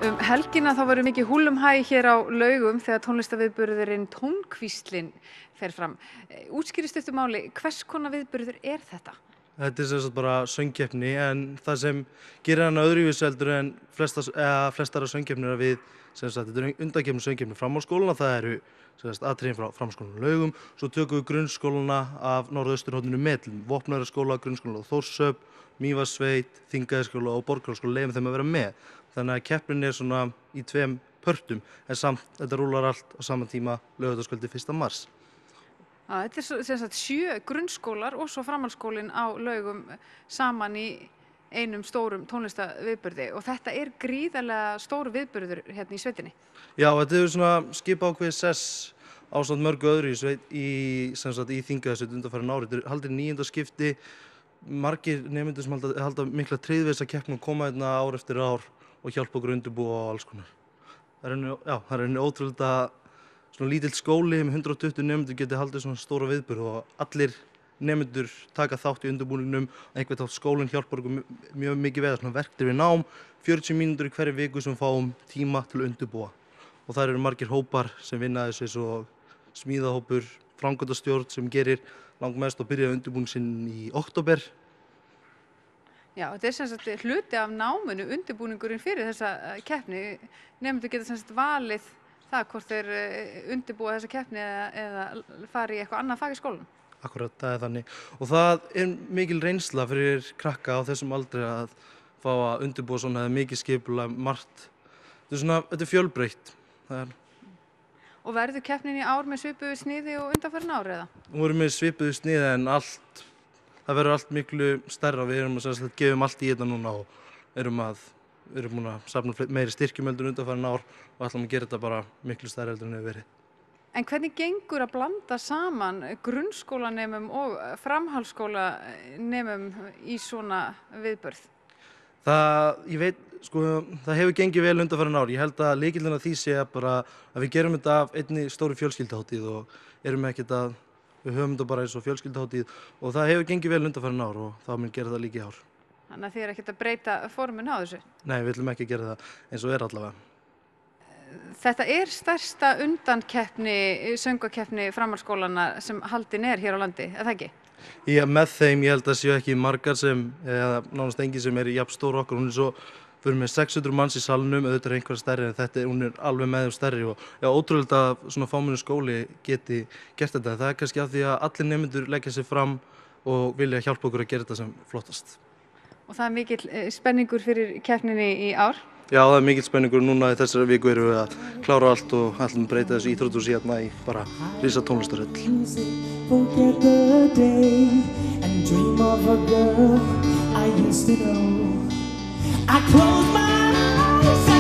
Helgina þá verður mikið húllumhæ hér á Laugum þegar tónlistarviðburðurinn Tónkvíslin fer fram. Útskýrið stuttu máli, hvers konar viðburður er þetta? Þetta er sem sagt bara söngkeppni, en það sem gerir hana öðruvísi heldur en flestar söngkeppnir að við, sem sagt, þetta er undankeppni söngkeppni framhaldsskólana, það eru sem sagt atriðin frá framhaldsskólanum Laugum, svo tökum við grunnskólana af norðausturhorninu Metlum, Vopnafjarðarskóla, grunnskóla á Þórshöfn, Mývatnssveit, Þingeyjarsskóla og Borgarholtsskóla, leyfum þeim að vera með. Þannig að keppnin er svona í tveim pörtum, en samt þetta rúlar allt á sama tíma laugardagskvöldið 1. mars. Þetta er sem sagt 7 grunnskólar og svo framhaldsskólinn á Laugum saman í einum stórum tónlistarviðburði og þetta er gríðarlega stór viðburður hérna í sveitinni. Já, þetta er svona skipaákveðið sess ásamt mörgu öðru í Þingeyjarsveit undanfarin ár. Þetta er haldið 9. skipti, margir nemendur sem halda mikla tryggð við þessa keppni og koma hérna ár eftir ár og hjálpa okkur að undirbúa og alls konar. Það er ótrúlega svona lítill skóli með 120 nemendur geti haldið svona stóra viðburð og allir nemendur taka þátt í undirbúningnum, einhvern þátt skólinn hjálpar okkur mjög mikið við svona verktir við nám, 40 mínútur í hverri viku sem fáum tíma til að undirbúa. Og það eru margir hópar sem vinna þessu eins og smíðahópur, framkvæmdastjórn sem gerir langmest og byrjaði undirbúning sinn í október. Já, þetta er sem sagt hluti af náminu, undirbúningurinn fyrir þessa keppni. Nemendur geta sem sagt valið það hvort þeir undirbúa þessa keppni eða fari í eitthvað annað fag í skólanum. Akkurat, það er þannig. Og það er mikil reynsla fyrir krakka á þessum aldri að fá að undirbúa svona, það er mikið skipulag, margt. Þetta er fjölbreytt. Og verður keppnin í ár með svipuðu sniði og undanfarin ár eða? Við erum með svipuðu sniði en það verður allt miklu stærra. Við gefum allt í þetta núna og erum búin að safna meiri styrkjum heldur en undanfarin ár og ætlum að gera þetta bara miklu stærra heldur en hefur verið. En hvernig gengur að blanda saman grunnskólanemum og framhaldsskólanemum í svona viðburð? Það hefur gengið vel undanfarin ár. Ég held að lykillinn að því sé bara að við gerum þetta af einni stóri fjölskylduhátíð og við höfum þetta bara eins og fjölskylduhátíð og það hefur gengið vel undanfarin ár og það mun gera það líka í ár. Þannig að þið er ekkert að breyta formin á þessu? Nei, við ætlum ekki að gera það eins og allavega. Þetta er stærsta undankeppni, söngvakeppni framhaldsskólanna sem haldin er hér á landi, er það ekki? Já, með þeim ég held að séu ekki margar eða nánast engin sem er jafn stór okkar. Hún er svo, við erum með 600 manns í salnum, auðvitað er einhver stærri en hún er alveg með þeim stærri og já, ótrúlega að svona fámennu skóli geti gert þetta. Það er kannski af því að allir nemendur leggja sig fram og vilja hjálpa okkur að gera þetta sem flottast. Og það er mikill spenningur fyrir keppninni í ár? Já, það er mikill spenningur. Núna í þessari viku erum við að klára allt og ætlum að breyta þessu íþróttahúsi hérna í bara risa tónlistarhöll. I close my eyes.